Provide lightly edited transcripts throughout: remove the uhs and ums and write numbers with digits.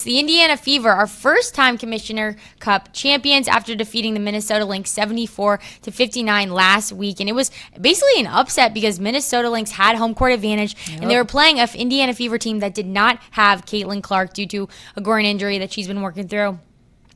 The Indiana Fever are first-time Commissioner Cup champions after defeating the Minnesota Lynx 74-59 last week. And it was basically an upset because Minnesota Lynx had home court advantage, and they were playing an Indiana Fever team that did not have Caitlin Clark due to a groin injury that she's been working through.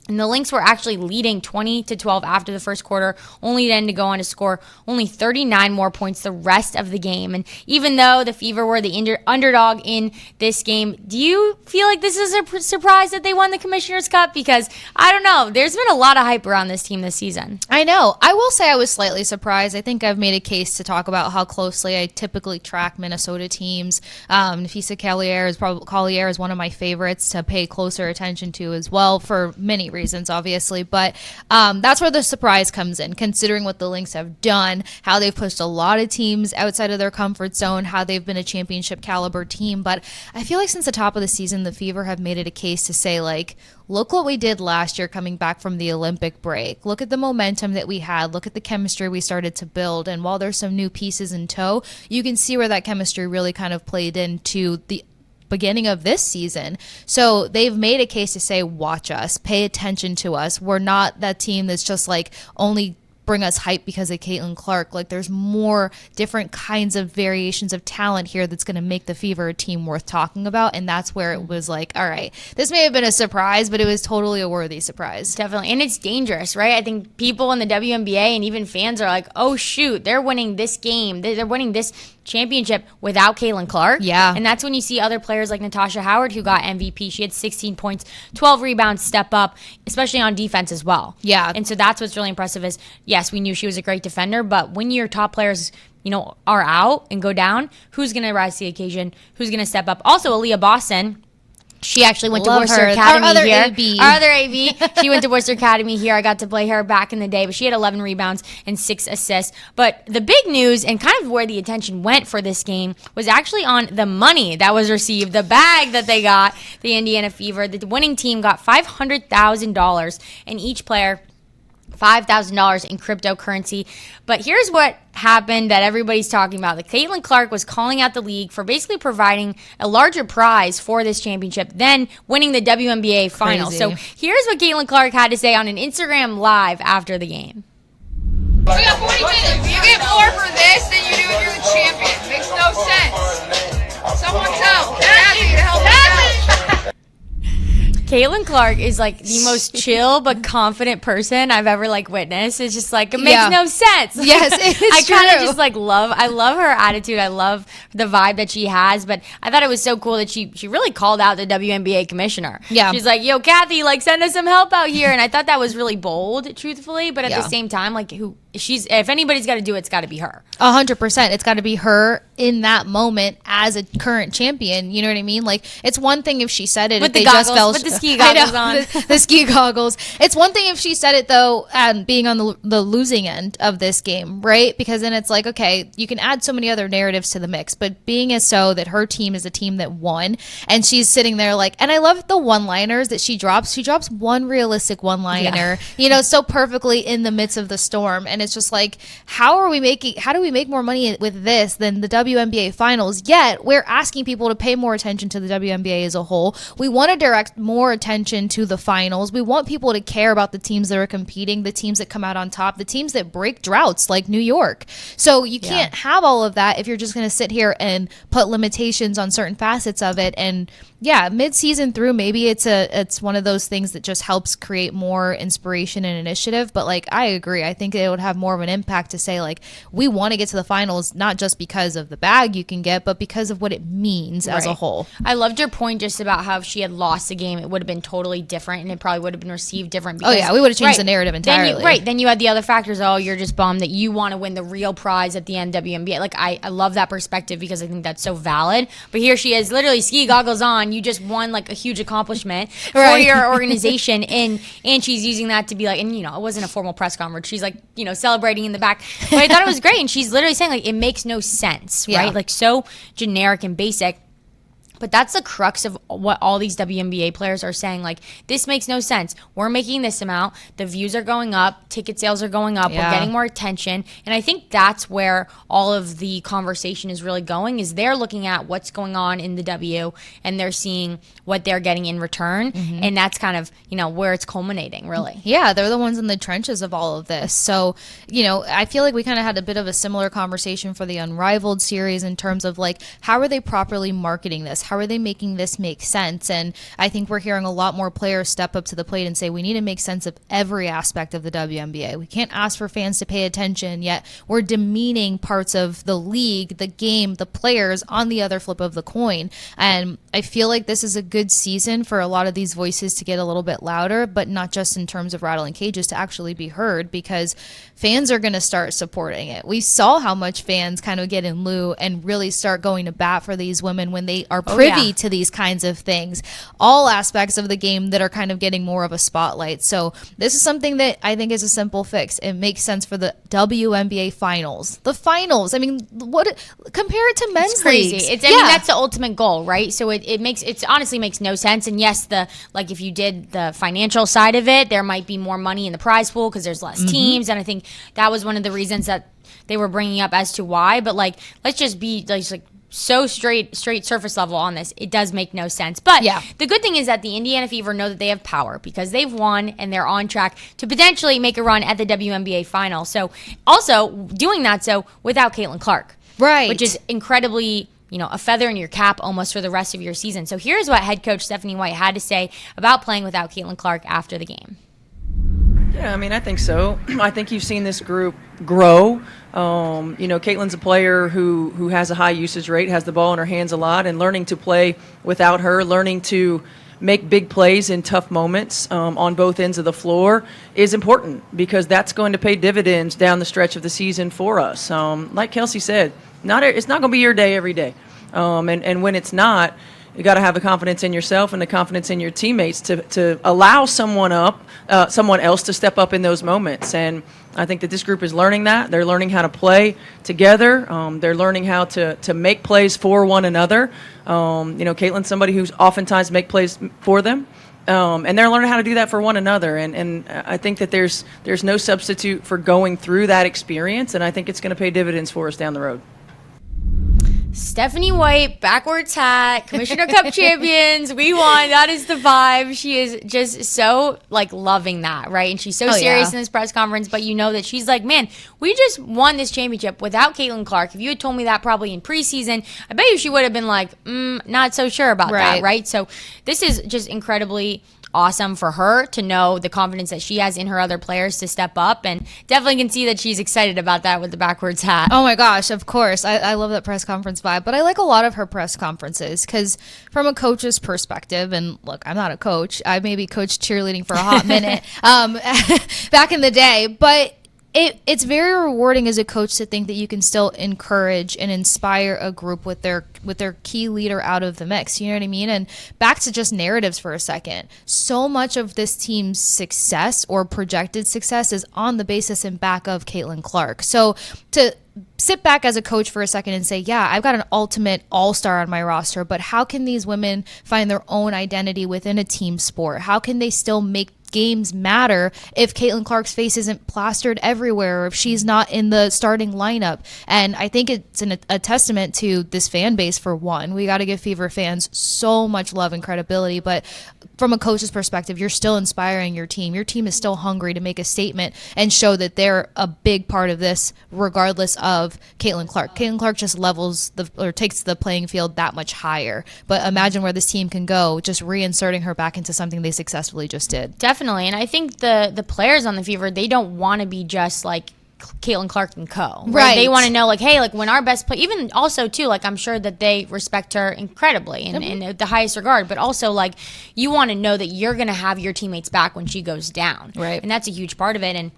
And the Lynx were actually leading 20-12 after the first quarter, only then to go on to score only 39 more points the rest of the game. And even though the Fever were the underdog in this game, do you feel like this is a surprise that they won the Commissioner's Cup? Because, I don't know, there's been a lot of hype around this team this season. I know. I will say I was slightly surprised. I think I've made a case to talk about how closely I typically track Minnesota teams. Nafisa Collier is one of my favorites to pay closer attention to as well for many reasons, obviously, but that's where the surprise comes in, considering what the Lynx have done, how they've pushed a lot of teams outside of their comfort zone, how they've been a championship caliber team. But I feel like since the top of the season, the Fever have made it a case to say, like, look what we did last year coming back from the Olympic break. Look at the momentum that we had. Look at the chemistry we started to build. And while there's some new pieces in tow, you can see where that chemistry really kind of played into the beginning of this season. So they've made a case to say, watch us, pay attention to us. We're not that team that's just like only bring us hype because of Caitlin Clark. Like, there's more different kinds of variations of talent here that's going to make the Fever a team worth talking about. And that's where it was like, all right, this may have been a surprise, but it was totally a worthy surprise. Definitely. And it's dangerous, right? I think people in the WNBA and even fans are like, oh, shoot, they're winning this game. They're winning this championship without Caitlin Clark. Yeah. And that's when you see other players like Natasha Howard, who got MVP. She had 16 points, 12 rebounds, step up, especially on defense as well. Yeah. And so that's what's really impressive is, yes, we knew she was a great defender, but when your top players, are out and go down, who's going to rise to the occasion? Who's going to step up? Also, Aaliyah Boston. She actually went to Worcester Academy here. Our other AB. She went to Worcester Academy here. I got to play her back in the day, but she had 11 rebounds and 6 assists. But the big news and kind of where the attention went for this game was actually on the money that was received, the bag that they got, the Indiana Fever. The winning team got $500,000, and each player $5,000 in cryptocurrency. But here's what happened that everybody's talking about. The Caitlin Clark was calling out the league for basically providing a larger prize for this championship than winning the WNBA final. So here's what Caitlin Clark had to say on an Instagram live after the game. We got 40 minutes. You get more for this than you do if you're the champion. Makes no sense. Someone tell Kathy to help us out. Caitlin Clark is like the most chill but confident person I've ever witnessed. It's just it makes no sense. Yes, it's I kind of just I love her attitude. I love the vibe that she has. But I thought it was so cool that she really called out the WNBA commissioner. Yeah, she's like, "Yo, Kathy, send us some help out here." And I thought that was really bold, truthfully. But at the same time, if anybody's got to do it, it's got to be her. 100%. It's got to be her in that moment as a current champion. You know what I mean? It's one thing if she said it with if the they goggles, just fell with the ski goggles on. The ski goggles. It's one thing if she said it though, being on the losing end of this game, right? Because then it's like, okay, you can add so many other narratives to the mix, but being as so that her team is a team that won, and she's sitting there and I love the one-liners that she drops. She drops one realistic one-liner, so perfectly in the midst of the storm, and it's just how do we make more money with this than the WNBA finals? Yet we're asking people to pay more attention to the WNBA as a whole. We want to direct more attention to the finals. We want people to care about the teams that are competing, the teams that come out on top, the teams that break droughts like New York. So you can't have all of that if you're just going to sit here and put limitations on certain facets of it. And mid-season through, maybe it's one of those things that just helps create more inspiration and initiative. But I agree. I think it would have more of an impact to say we want to get to the finals, not just because of the bag you can get, but because of what it means as a whole. I loved your point just about how if she had lost the game, it would have been totally different, and it probably would have been received different. Because, we would have changed the narrative entirely. Then you had the other factors. Oh, you're just bummed that you want to win the real prize at the end WNBA. I love that perspective because I think that's so valid. But here she is, literally ski goggles on. You just won a huge accomplishment for your organization, and she's using that to be and it wasn't a formal press conference. She's celebrating in the back. But I thought it was great, and she's literally saying it makes no sense, right? So generic and basic. But that's the crux of what all these WNBA players are saying. Like, this makes no sense. We're making this amount. The views are going up. Ticket sales are going up. Yeah. We're getting more attention. And I think that's where all of the conversation is really going, is they're looking at what's going on in the W and they're seeing what they're getting in return. And that's kind of, where it's culminating, really. Yeah, they're the ones in the trenches of all of this. So, I feel like we kind of had a bit of a similar conversation for the Unrivaled series in terms of like, how are they properly marketing this? How are they making this make sense? And I think we're hearing a lot more players step up to the plate and say, we need to make sense of every aspect of the WNBA. We can't ask for fans to pay attention, yet we're demeaning parts of the league, the game, the players on the other flip of the coin. And I feel like this is a good season for a lot of these voices to get a little bit louder, but not just in terms of rattling cages, to actually be heard, because fans are going to start supporting it. We saw how much fans kind of get in lieu and really start going to bat for these women when they are privy to these kinds of things. All aspects of the game that are kind of getting more of a spotlight. So this is something that I think is a simple fix. It makes sense for the WNBA finals. The finals. I mean, what compare it to men's Crazy. leagues. I mean, that's the ultimate goal, right? So it honestly makes no sense. And yes, if you did the financial side of it, there might be more money in the prize pool because there's less teams. And I think that was one of the reasons that they were bringing up as to why. But let's just be so straight surface level on this. It does make no sense. But the good thing is that the Indiana Fever know that they have power because they've won and they're on track to potentially make a run at the WNBA final. So also doing that without Caitlin Clark. Right. Which is incredibly, a feather in your cap almost for the rest of your season. So here's what head coach Stephanie White had to say about playing without Caitlin Clark after the game. Yeah, I mean, I think so. I think you've seen this group grow. Caitlin's a player who has a high usage rate, has the ball in her hands a lot, and learning to play without her, learning to make big plays in tough moments on both ends of the floor is important, because that's going to pay dividends down the stretch of the season for us. Like Kelsey said, it's not going to be your day every day. And when it's not, you got to have the confidence in yourself and the confidence in your teammates to allow someone else to step up in those moments. And I think that this group is learning that. They're learning how to play together. They're learning how to make plays for one another. Caitlin's somebody who's oftentimes make plays for them. And they're learning how to do that for one another. And I think that there's no substitute for going through that experience. And I think it's going to pay dividends for us down the road. Stephanie White, backwards hat, Commissioner Cup champions. We won. That is the vibe. She is just so loving that, right? And she's so serious in this press conference, but that she's like, man, we just won this championship without Caitlin Clark. If you had told me that probably in preseason, I bet you she would have been like, not so sure about that, right? So this is just incredibly awesome for her to know the confidence that she has in her other players to step up, and definitely can see that she's excited about that with the backwards hat. Oh my gosh, of course. I love that press conference vibe, but I like a lot of her press conferences because from a coach's perspective, and look, I'm not a coach. I maybe coached cheerleading for a hot minute back in the day, but it's very rewarding as a coach to think that you can still encourage and inspire a group with their key leader out of the mix. You know what I mean? And back to just narratives for a second. So much of this team's success or projected success is on the basis and back of Caitlin Clark. So to sit back as a coach for a second and say, yeah, I've got an ultimate all-star on my roster, but how can these women find their own identity within a team sport? How can they still make games matter if Caitlin Clark's face isn't plastered everywhere or if she's not in the starting lineup? And I think it's a testament to this fan base. For one, we got to give Fever fans so much love and credibility, but from a coach's perspective, you're still inspiring your team. Your team is still hungry to make a statement and show that they're a big part of this regardless of Caitlin Clark. Caitlin Clark just takes the playing field that much higher. But imagine where this team can go just reinserting her back into something they successfully just did. Definitely. And I think the players on the Fever, they don't want to be just like Caitlin Clark and co. Right. They want to know hey, when our best play, even also too, I'm sure that they respect her incredibly and in the highest regard, but also you want to know that you're going to have your teammates back when she goes down. Right. And that's a huge part of it. And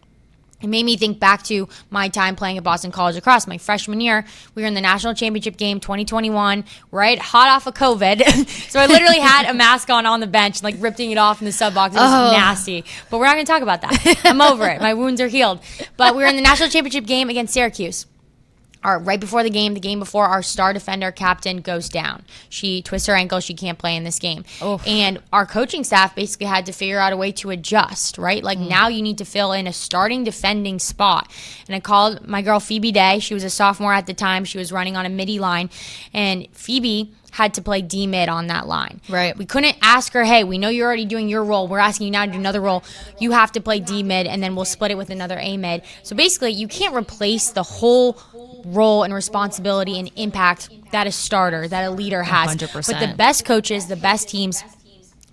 it made me think back to my time playing at Boston College Lacrosse. My freshman year, we were in the national championship game, 2021, right? Hot off of COVID. So I literally had a mask on the bench, ripping it off in the sub box. It was nasty. But we're not going to talk about that. I'm over it. My wounds are healed. But we were in the national championship game against Syracuse. right before the game before, our star defender captain goes down. She twists her ankle. She can't play in this game. Oh. And our coaching staff basically had to figure out a way to adjust, right? Like now you need to fill in a starting defending spot. And I called my girl Phoebe Day. She was a sophomore at the time. She was running on a midi line. And Phoebe had to play D-mid on that line. Right. We couldn't ask her, hey, we know you're already doing your role. We're asking you now to do another role. You have to play D-mid, and then we'll split it with another A-mid. So basically, you can't replace the whole role and responsibility and impact that a starter, that a leader has. 100%. But the best coaches, the best teams,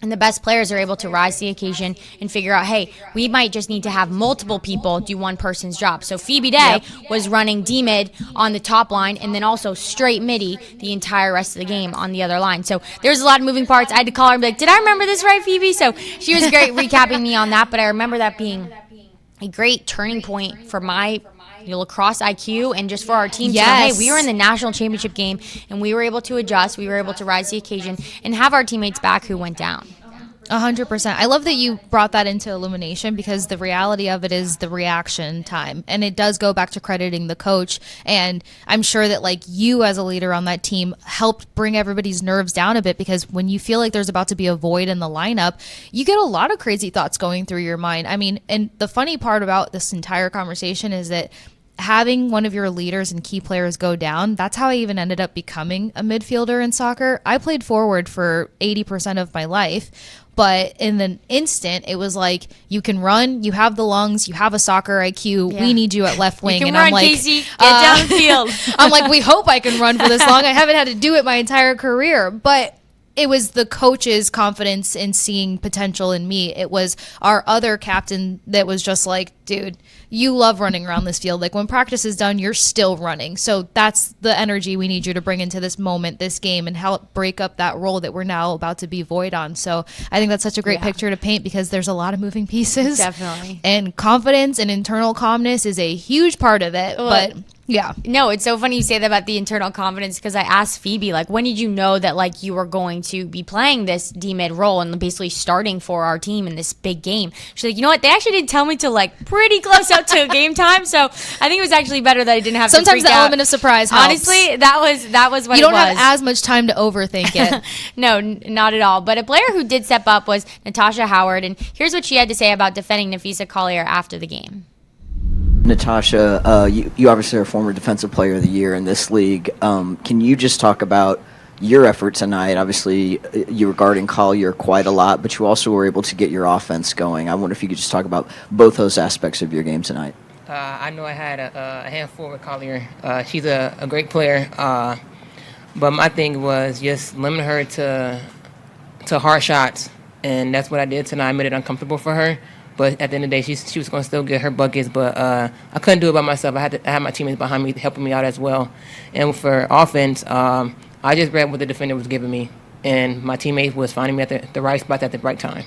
and the best players are able to rise to the occasion and figure out, hey, we might just need to have multiple people do one person's job. So Phoebe Day was running D-mid on the top line and then also straight midi the entire rest of the game on the other line. So there's a lot of moving parts. I had to call her and be like, did I remember this right, Phoebe? So she was great recapping me on that, but I remember that being a great turning point for my lacrosse IQ and just for our team to know, hey, we were in the national championship game and we were able to adjust, we were able to rise to the occasion and have our teammates back who went down. 100%. I love that you brought that into elimination because the reality of it is the reaction time. And it does go back to crediting the coach. And I'm sure that like you as a leader on that team helped bring everybody's nerves down a bit because when you feel like there's about to be a void in the lineup, you get a lot of crazy thoughts going through your mind. I mean, and the funny part about this entire conversation is that having one of your leaders and key players go down, that's how I even ended up becoming a midfielder in soccer. I played forward for 80% of my life, but in an instant, it was like, you can run, you have the lungs, you have a soccer IQ, we need you at left wing. You can and run, I'm like, Kasey, get downfield. I'm like, we hope I can run for this long. I haven't had to do it my entire career, but it was the coach's confidence in seeing potential in me. It was our other captain that was just like, dude, you love running around this field. Like when practice is done, you're still running. So that's the energy we need you to bring into this moment, this game, and help break up that role that we're now about to be void on. So I think that's such a great picture to paint because there's a lot of moving pieces. Definitely. And confidence and internal calmness is a huge part of it. But yeah. No, it's so funny you say that about the internal confidence because I asked Phoebe, like, when did you know that, like, you were going to be playing this D-mid role and basically starting for our team in this big game? She's like, you know what? They actually didn't tell me till, like, pretty close up to game time. So I think it was actually better that I didn't have to Sometimes freak the out. element of surprise helps. Honestly, that was what you don't it was. have as much time to overthink it. No, not at all. But a player who did step up was Natasha Howard. And here's what she had to say about defending Nafisa Collier after the game. Natasha, you obviously are a former Defensive Player of the Year in this league. Can you just talk about your effort tonight? Obviously, you were guarding Collier quite a lot, but you also were able to get your offense going. I wonder if you could just talk about both those aspects of your game tonight. I know I had a handful with Collier. She's a great player, but my thing was just limiting her to hard shots, and that's what I did tonight. I made it uncomfortable for her. But at the end of the day, she was going to still get her buckets. But I couldn't do it by myself. I had my teammates behind me helping me out as well. And for offense, I just read what the defender was giving me. And my teammate was finding me at the right spot at the right time.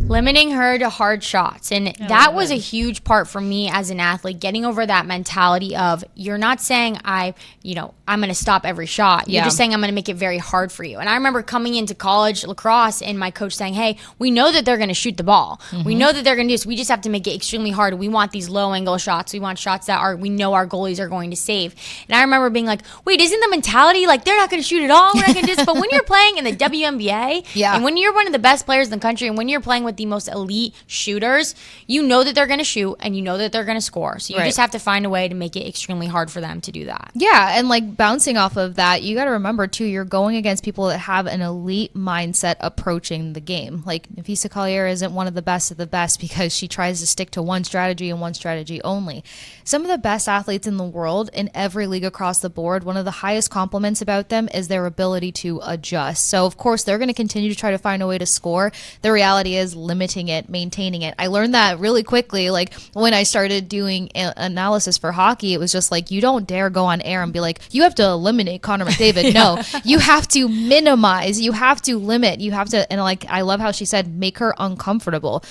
Limiting her to hard shots. And that was a huge part for me as an athlete, getting over that mentality of you're not saying I'm going to stop every shot. You're just saying I'm going to make it very hard for you. And I remember coming into college lacrosse and my coach saying, hey, we know that they're going to shoot the ball. Mm-hmm. We know that they're going to do this. We just have to make it extremely hard. We want these low angle shots. We want shots that we know our goalies are going to save. And I remember being like, wait, isn't the mentality like they're not going to shoot at all? We're not going to do this. But when you're playing in the WNBA and when you're one of the best players in the country and when you're playing with the most elite shooters, you know that they're going to shoot and you know that they're going to score. So you just have to find a way to make it extremely hard for them to do that. Yeah, and like bouncing off of that, you got to remember too, you're going against people that have an elite mindset approaching the game. Like Nafisa Collier isn't one of the best of the best because she tries to stick to one strategy and one strategy only. Some of the best athletes in the world in every league across the board, one of the highest compliments about them is their ability to adjust. So of course they're going to continue to try to find a way to score. The reality is limiting it, maintaining it. I learned that really quickly. Like when I started doing analysis for hockey, it was just like, you don't dare go on air and be like, you have to eliminate Connor McDavid. No, you have to minimize, you have to limit, you have to, and like, I love how she said, make her uncomfortable.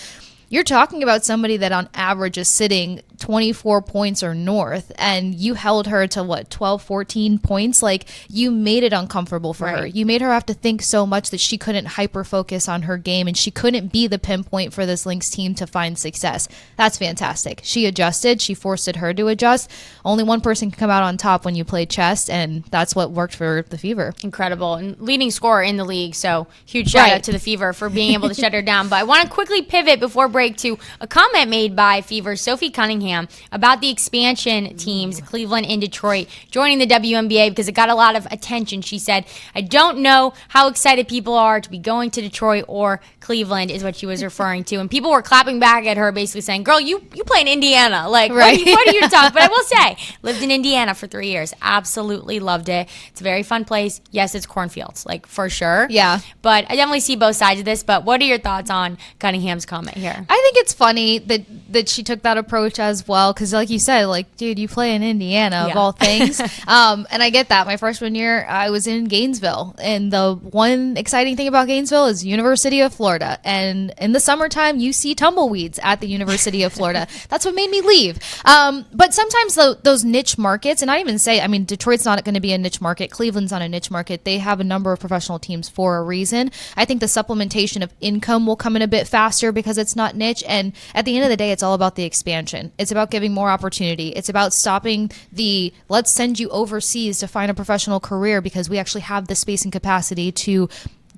you're talking about somebody that on average is sitting 24 points or north, and you held her to what, 12, 14 points? Like, you made it uncomfortable for her. You made her have to think so much that she couldn't hyper focus on her game, and she couldn't be the pinpoint for this Lynx team to find success. That's fantastic. She adjusted. She forced her to adjust. Only one person can come out on top when you play chess, and that's what worked for the Fever. Incredible. And leading scorer in the league, so huge shout out to the Fever for being able to shut her down. But I want to quickly pivot before break to a comment made by Fever Sophie Cunningham about the expansion teams, Cleveland and Detroit, joining the WNBA because it got a lot of attention. She said, I don't know how excited people are to be going to Detroit or Cleveland, is what she was referring to. And people were clapping back at her, basically saying, girl, you play in Indiana. Like, what are you talking? But I will say, lived in Indiana for 3 years. Absolutely loved it. It's a very fun place. Yes, it's cornfields, like, for sure. Yeah. But I definitely see both sides of this. But what are your thoughts on Cunningham's comment here? I think it's funny that she took that approach as well, because like you said, like, dude, you play in Indiana of all things. And I get that. My freshman year, I was in Gainesville, and the one exciting thing about Gainesville is University of Florida, and in the summertime you see tumbleweeds at the University of Florida. That's what made me leave. But sometimes those niche markets, and I even say, I mean, Detroit's not going to be a niche market, Cleveland's not a niche market, they have a number of professional teams for a reason. I think the supplementation of income will come in a bit faster because it's not niche, and at the end of the day, it's all about the expansion. It's about giving more opportunity. It's about stopping the let's send you overseas to find a professional career, because we actually have the space and capacity to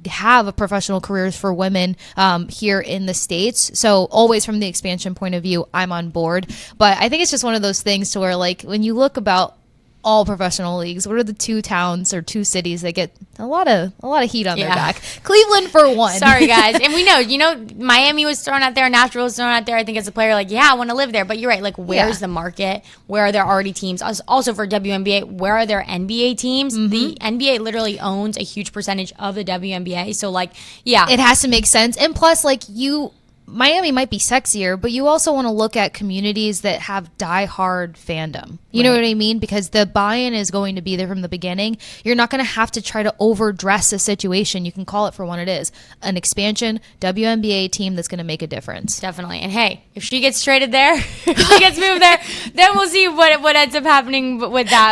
have a professional careers for women here in the States. So always from the expansion point of view, I'm on board. But I think it's just one of those things to where, like, when you look about all professional leagues, what are the two towns or two cities that get a lot of heat on their back? Cleveland for one. Sorry guys. And we know, Miami was thrown out there, Nashville was thrown out there. I think as a player, like, yeah, I want to live there. But you're right, like, where's the market? Where are there already teams? Also for WNBA, where are there NBA teams? The NBA literally owns a huge percentage of the WNBA. So, like, yeah. It has to make sense. And plus, like, Miami might be sexier, but you also want to look at communities that have die-hard fandom. You know what I mean? Because the buy-in is going to be there from the beginning. You're not going to have to try to overdress a situation. You can call it for what it is. An expansion WNBA team that's going to make a difference. Definitely. And hey, if she gets traded there, if she gets moved there, then we'll see what ends up happening with that.